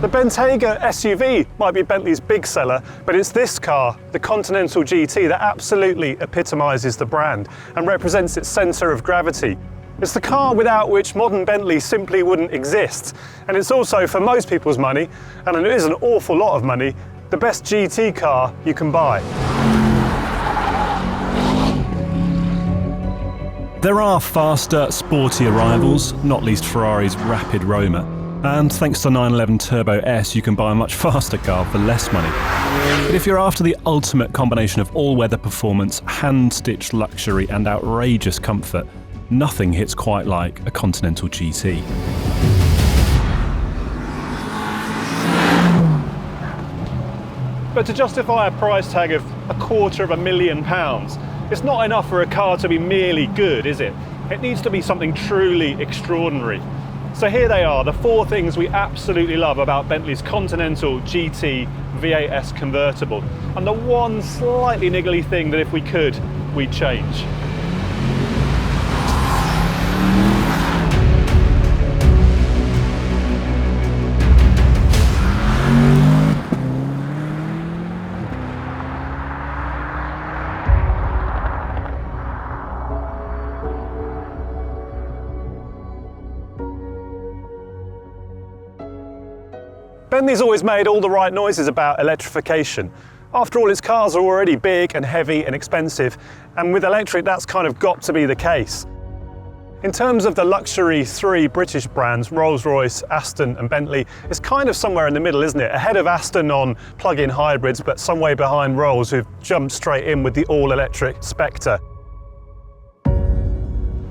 The Bentayga SUV might be Bentley's big seller, but it's this car, the Continental GT, that absolutely epitomises the brand and represents its centre of gravity. It's the car without which modern Bentley simply wouldn't exist. And it's also, for most people's money, and it is an awful lot of money, the best GT car you can buy. There are faster, sportier rivals, not least Ferrari's Rapid Roma. And thanks to 911 Turbo S, you can buy a much faster car for less money. But if you're after the ultimate combination of all-weather performance, hand-stitched luxury and outrageous comfort, nothing hits quite like a Continental GT. But to justify a price tag of £250,000, it's not enough for a car to be merely good, is it? It needs to be something truly extraordinary. So here they are, the 4 things we absolutely love about Bentley's Continental GT V8S convertible, and the one slightly niggly thing that if we could, we'd change. Bentley's always made all the right noises about electrification. After all, its cars are already big and heavy and expensive, and with electric that's kind of got to be the case. In terms of the luxury 3 British brands, Rolls-Royce, Aston and Bentley, it's kind of somewhere in the middle, isn't it? Ahead of Aston on plug-in hybrids, but some way behind Rolls, who've jumped straight in with the all-electric Spectre.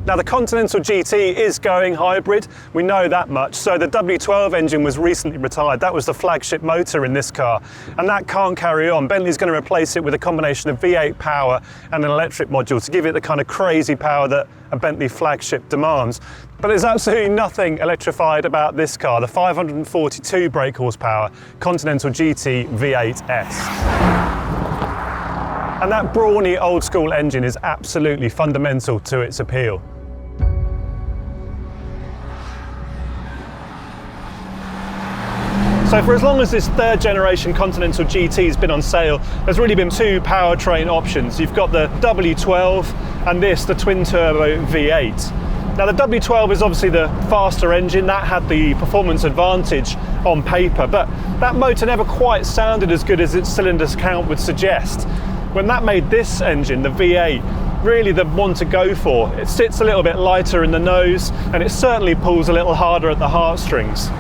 Now the Continental GT is going hybrid, we know that much, so the W12 engine was recently retired. That was the flagship motor in this car, and that can't carry on. Bentley's going to replace it with a combination of V8 power and an electric module to give it the kind of crazy power that a Bentley flagship demands. But there's absolutely nothing electrified about this car, the 542 brake horsepower Continental GT V8S. And that brawny old school engine is absolutely fundamental to its appeal. So for as long as this 3rd generation Continental GT has been on sale, there's really been 2 powertrain options. You've got the W12 and this, the twin turbo V8. Now the W12 is obviously the faster engine, that had the performance advantage on paper, but that motor never quite sounded as good as its cylinders count would suggest. When that made this engine, the V8, really the one to go for. It sits a little bit lighter in the nose, and it certainly pulls a little harder at the heartstrings.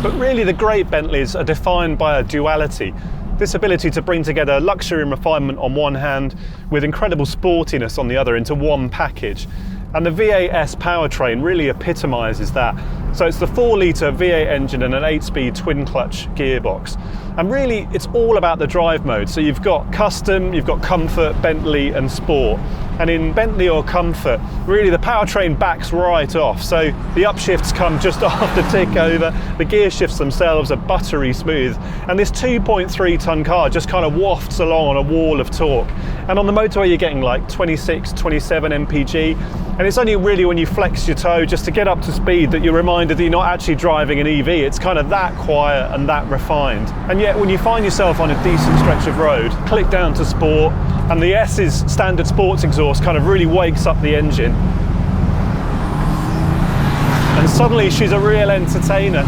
But really the great Bentleys are defined by a duality. This ability to bring together luxury and refinement on one hand with incredible sportiness on the other into one package. And the V8S powertrain really epitomises that. So it's the 4-litre V8 engine and an 8-speed twin-clutch gearbox. And really, it's all about the drive mode. So you've got custom, you've got comfort, Bentley and sport. And in Bentley or comfort, really the powertrain backs right off. So the upshifts come just after tick over, the gear shifts themselves are buttery smooth. And this 2.3-tonne car just kind of wafts along on a wall of torque. And on the motorway, you're getting like 26, 27 mpg. And it's only really when you flex your toe just to get up to speed that you're reminded that you're not actually driving an EV. It's kind of that quiet and that refined. And yet when you find yourself on a decent stretch of road, click down to sport, and the S's standard sports exhaust kind of really wakes up the engine. And suddenly she's a real entertainer.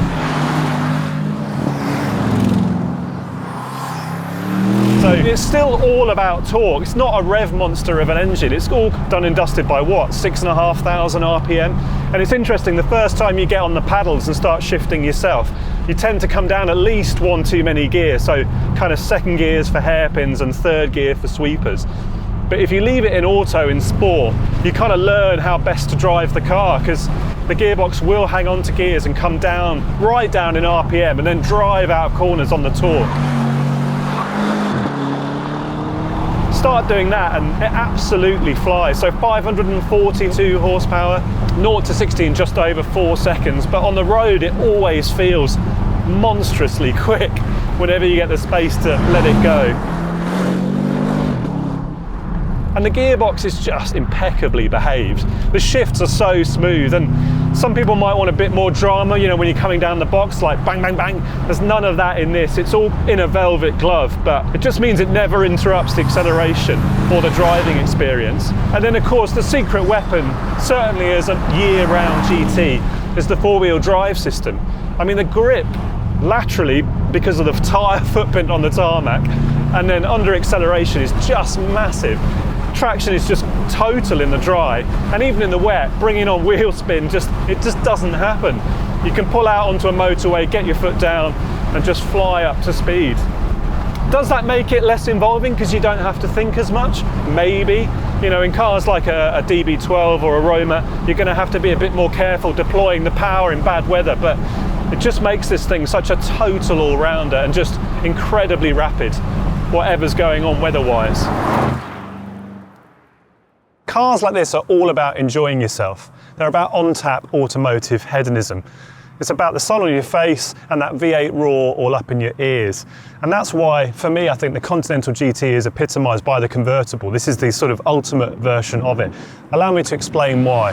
So it's still all about torque. It's not a rev monster of an engine. It's all done and dusted by what, 6,500 RPM? And it's interesting, the first time you get on the paddles and start shifting yourself, you tend to come down at least 1 too many gears. So kind of 2nd gears for hairpins and 3rd gear for sweepers. But if you leave it in auto, in sport, you kind of learn how best to drive the car, because the gearbox will hang on to gears and come down, right down in RPM, and then drive out of corners on the torque. Start doing that and it absolutely flies. So 542 horsepower, 0 to 60 in just over 4 seconds, but on the road it always feels monstrously quick whenever you get the space to let it go. And the gearbox is just impeccably behaved. The shifts are so smooth, and some people might want a bit more drama, you know, when you're coming down the box, like bang, bang, bang. There's none of that in this. It's all in a velvet glove, but it just means it never interrupts the acceleration or the driving experience. And then, of course, the secret weapon, certainly as a year-round GT, is the four-wheel drive system. I mean, the grip laterally, because of the tyre footprint on the tarmac, and then under acceleration is just massive. Traction is just total in the dry, and even in the wet, bringing on wheel spin, it just doesn't happen. You can pull out onto a motorway, get your foot down, and just fly up to speed. Does that make it less involving because you don't have to think as much? Maybe. You know, in cars like a DB12 or a Roma, you're going to have to be a bit more careful deploying the power in bad weather, but it just makes this thing such a total all-rounder and just incredibly rapid, whatever's going on weather-wise. Cars like this are all about enjoying yourself. They're about on-tap automotive hedonism. It's about the sun on your face and that V8 roar all up in your ears. And that's why, for me, I think the Continental GT is epitomised by the convertible. This is the sort of ultimate version of it. Allow me to explain why.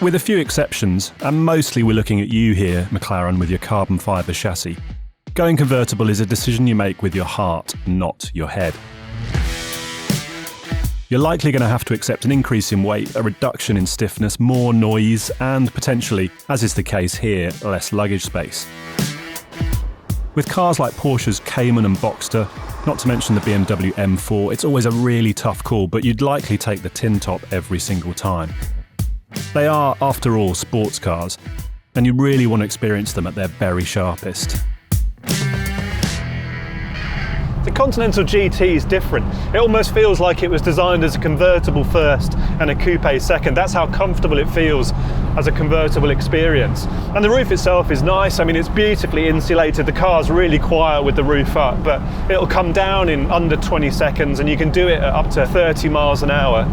With a few exceptions, and mostly we're looking at you here, McLaren, with your carbon fibre chassis, going convertible is a decision you make with your heart, not your head. You're likely going to have to accept an increase in weight, a reduction in stiffness, more noise, and potentially, as is the case here, less luggage space. With cars like Porsche's Cayman and Boxster, not to mention the BMW M4, it's always a really tough call, but you'd likely take the tin top every single time. They are, after all, sports cars, and you really want to experience them at their very sharpest. The Continental GT is different. It almost feels like it was designed as a convertible first and a coupe second. That's how comfortable it feels as a convertible experience. And the roof itself is nice. I mean, it's beautifully insulated. The car's really quiet with the roof up, but it'll come down in under 20 seconds and you can do it at up to 30 miles an hour.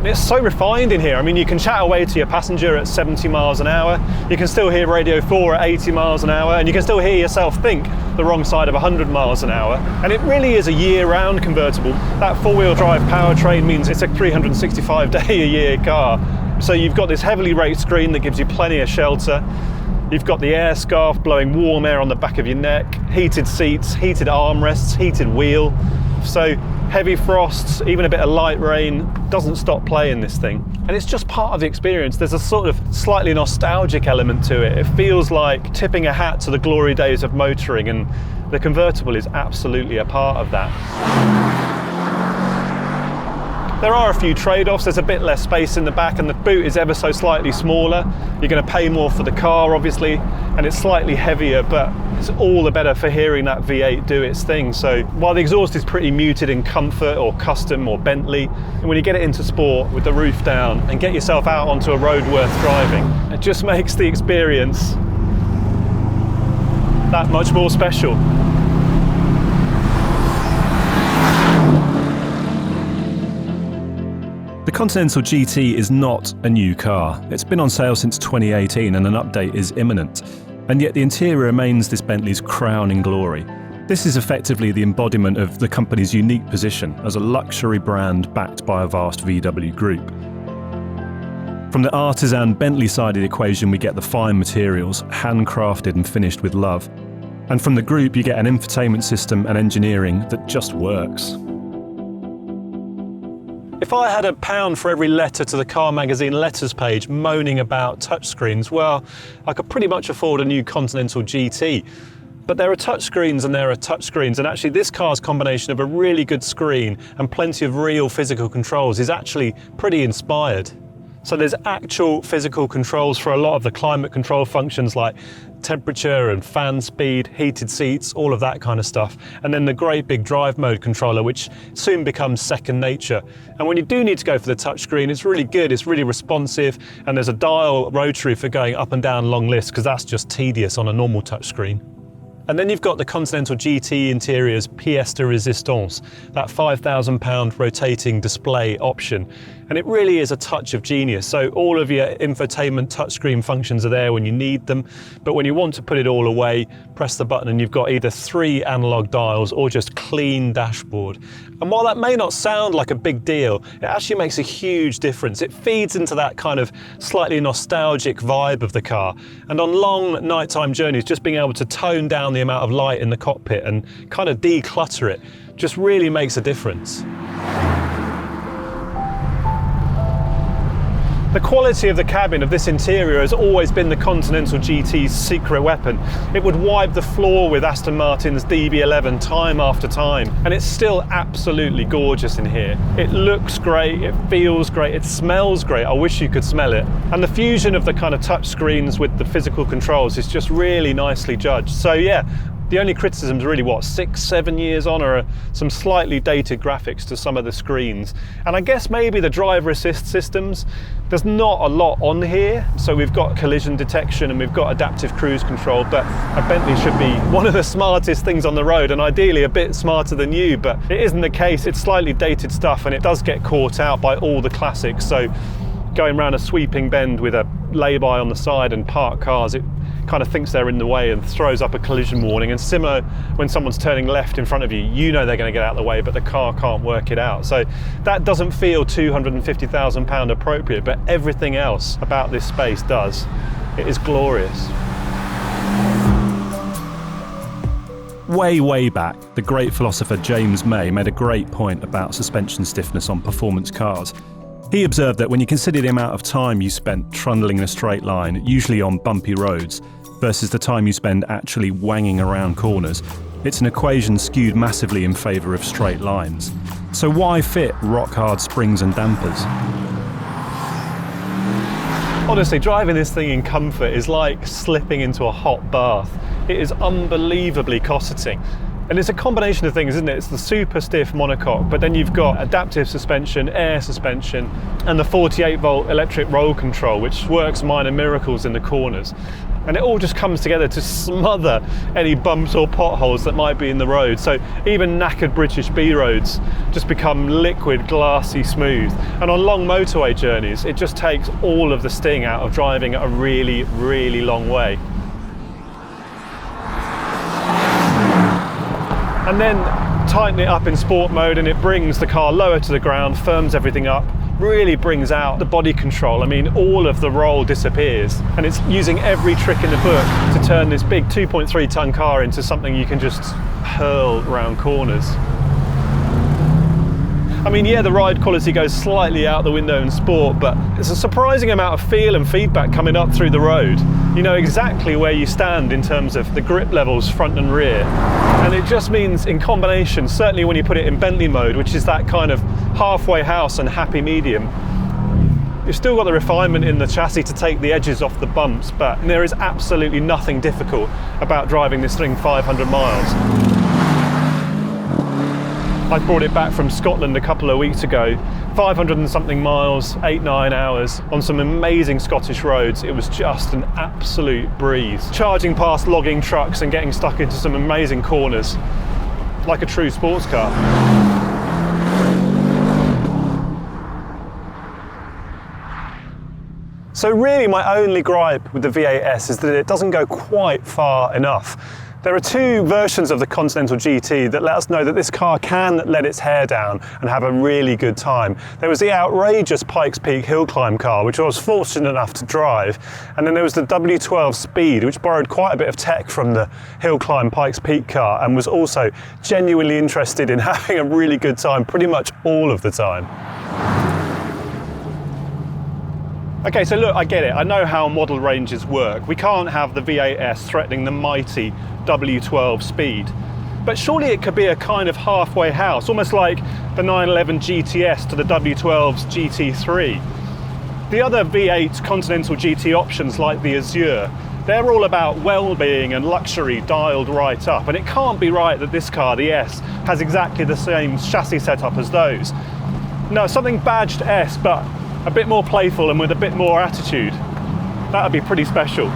It's so refined in here. I mean, you can chat away to your passenger at 70 miles an hour. You can still hear Radio 4 at 80 miles an hour, and you can still hear yourself think the wrong side of 100 miles an hour. And it really is a year-round convertible. That four-wheel drive powertrain means it's a 365-day-a-year car. So you've got this heavily raised screen that gives you plenty of shelter. You've got the air scarf blowing warm air on the back of your neck, heated seats, heated armrests, heated wheel. So heavy frosts, even a bit of light rain, doesn't stop playing this thing. And it's just part of the experience. There's a sort of slightly nostalgic element to it. It feels like tipping a hat to the glory days of motoring, and the convertible is absolutely a part of that. There are a few trade-offs. There's a bit less space in the back and the boot is ever so slightly smaller. You're going to pay more for the car, obviously, and it's slightly heavier, but it's all the better for hearing that V8 do its thing. So while the exhaust is pretty muted in comfort or custom or Bentley, and when you get it into sport with the roof down and get yourself out onto a road worth driving, it just makes the experience that much more special. The Continental GT is not a new car. It's been on sale since 2018 and an update is imminent. And yet the interior remains this Bentley's crowning glory. This is effectively the embodiment of the company's unique position as a luxury brand backed by a vast VW group. From the artisan Bentley side of the equation, we get the fine materials, handcrafted and finished with love. And from the group, you get an infotainment system and engineering that just works. If I had £1 for every letter to the Car Magazine letters page moaning about touchscreens, well, I could pretty much afford a new Continental GT. But there are touchscreens and there are touchscreens, and actually this car's combination of a really good screen and plenty of real physical controls is actually pretty inspired. So there's actual physical controls for a lot of the climate control functions like temperature and fan speed, heated seats, all of that kind of stuff. And then the great big drive mode controller, which soon becomes second nature. And when you do need to go for the touchscreen, it's really good, it's really responsive, and there's a dial rotary for going up and down long lists, because that's just tedious on a normal touchscreen. And then you've got the Continental GT Interior's pièce de résistance, that £5,000 rotating display option. And it really is a touch of genius. So all of your infotainment touchscreen functions are there when you need them, but when you want to put it all away, press the button and you've got either 3 analog dials or just clean dashboard. And while that may not sound like a big deal, it actually makes a huge difference. It feeds into that kind of slightly nostalgic vibe of the car. And on long nighttime journeys, just being able to tone down the amount of light in the cockpit and kind of declutter it just really makes a difference. The quality of the cabin of this interior has always been the Continental GT's secret weapon. It would wipe the floor with Aston Martin's DB11 time after time, and it's still absolutely gorgeous in here. It looks great, it feels great, it smells great. I wish you could smell it. And the fusion of the kind of touch screens with the physical controls is just really nicely judged. So yeah, the only criticism is really, what, 6-7 years on, are some slightly dated graphics to some of the screens. And I guess maybe the driver assist systems, there's not a lot on here. So we've got collision detection and we've got adaptive cruise control, but a Bentley should be one of the smartest things on the road, and ideally a bit smarter than you, but it isn't the case. It's slightly dated stuff and it does get caught out by all the classics. So going around a sweeping bend with a lay-by on the side and parked cars, it kind of thinks they're in the way and throws up a collision warning. And similar when someone's turning left in front of you, you know they're going to get out of the way, but the car can't work it out. So that doesn't feel £250,000 appropriate, but everything else about this space does. It is glorious. Way back, the great philosopher James May made a great point about suspension stiffness on performance cars. He observed that when you consider the amount of time you spent trundling in a straight line, usually on bumpy roads, versus the time you spend actually wanging around corners, it's an equation skewed massively in favour of straight lines. So why fit rock-hard springs and dampers? Honestly, driving this thing in comfort is like slipping into a hot bath. It is unbelievably cosseting. And it's a combination of things, isn't it? It's the super stiff monocoque, but then you've got adaptive suspension, air suspension, and the 48-volt electric roll control, which works minor miracles in the corners. And it all just comes together to smother any bumps or potholes that might be in the road. So even knackered British B roads just become liquid, glassy smooth. And on long motorway journeys, it just takes all of the sting out of driving a really, really long way. And then tighten it up in sport mode and it brings the car lower to the ground, firms everything up, really brings out the body control. I mean, all of the roll disappears, and it's using every trick in the book to turn this big 2.3 ton car into something you can just hurl around corners. I mean, yeah, the ride quality goes slightly out the window in sport, but there's a surprising amount of feel and feedback coming up through the road. You know exactly where you stand in terms of the grip levels front and rear. And it just means in combination, certainly when you put it in Bentley mode, which is that kind of halfway house and happy medium, you've still got the refinement in the chassis to take the edges off the bumps, but there is absolutely nothing difficult about driving this thing 500 miles. I brought it back from Scotland a couple of weeks ago, 500 and something miles, 8-9 hours on some amazing Scottish roads. It was just an absolute breeze. Charging past logging trucks and getting stuck into some amazing corners, like a true sports car. So really my only gripe with the V8S is that it doesn't go quite far enough. There are two versions of the Continental GT that let us know that this car can let its hair down and have a really good time. There was the outrageous Pikes Peak hill climb car, which I was fortunate enough to drive, and then there was the W12 Speed, which borrowed quite a bit of tech from the hill climb Pikes Peak car and was also genuinely interested in having a really good time pretty much all of the time. Okay, so look, I get it. I know how model ranges work. We can't have the V8S threatening the mighty W12 Speed. But surely it could be a kind of halfway house, almost like the 911 GTS to the W12's GT3. The other V8 Continental GT options like the Azure, they're all about well-being and luxury dialed right up. And it can't be right that this car, the S, has exactly the same chassis setup as those. No, something badged S, but a bit more playful and with a bit more attitude. That would be pretty special.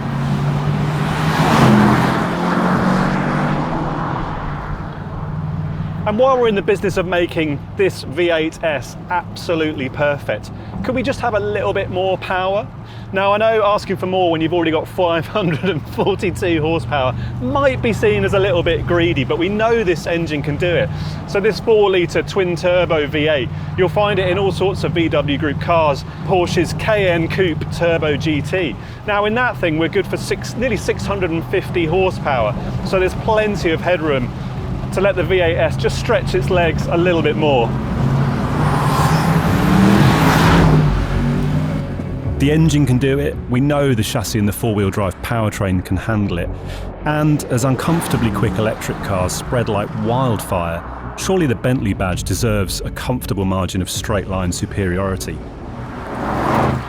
And while we're in the business of making this V8S absolutely perfect, could we just have a little bit more power? Now I know asking for more when you've already got 542 horsepower might be seen as a little bit greedy, but we know this engine can do it. So this 4-litre twin turbo V8, you'll find it in all sorts of VW Group cars, Porsche's Cayenne Coupe Turbo GT. Now in that thing we're good for nearly 650 horsepower, so there's plenty of headroom to let the V8S just stretch its legs a little bit more. The engine can do it, we know the chassis and the four-wheel drive powertrain can handle it, and as uncomfortably quick electric cars spread like wildfire, surely the Bentley badge deserves a comfortable margin of straight-line superiority.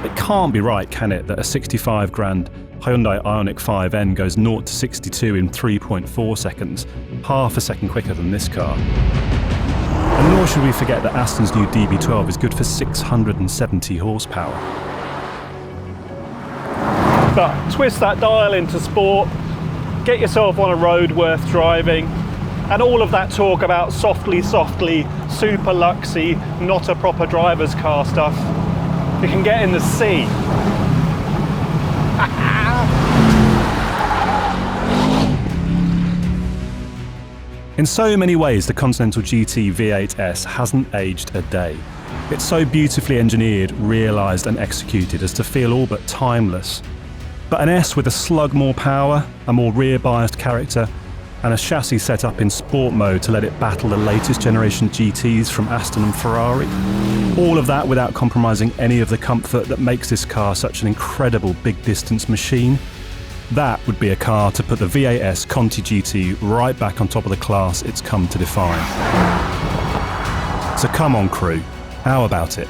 It can't be right, can it, that a 65 grand Hyundai Ioniq 5N goes 0 to 62 in 3.4 seconds, half a second quicker than this car. And nor should we forget that Aston's new DB12 is good for 670 horsepower. But twist that dial into sport, get yourself on a road worth driving, and all of that talk about softly, super luxy, not a proper driver's car stuff, you can get in the sea. In so many ways, the Continental GT V8S hasn't aged a day. It's so beautifully engineered, realised and executed as to feel all but timeless. But an S with a slug more power, a more rear-biased character, and a chassis set up in sport mode to let it battle the latest generation GTs from Aston and Ferrari. All of that without compromising any of the comfort that makes this car such an incredible big distance machine. That would be a car to put the V8S Conti GT right back on top of the class it's come to define. So come on, crew, how about it?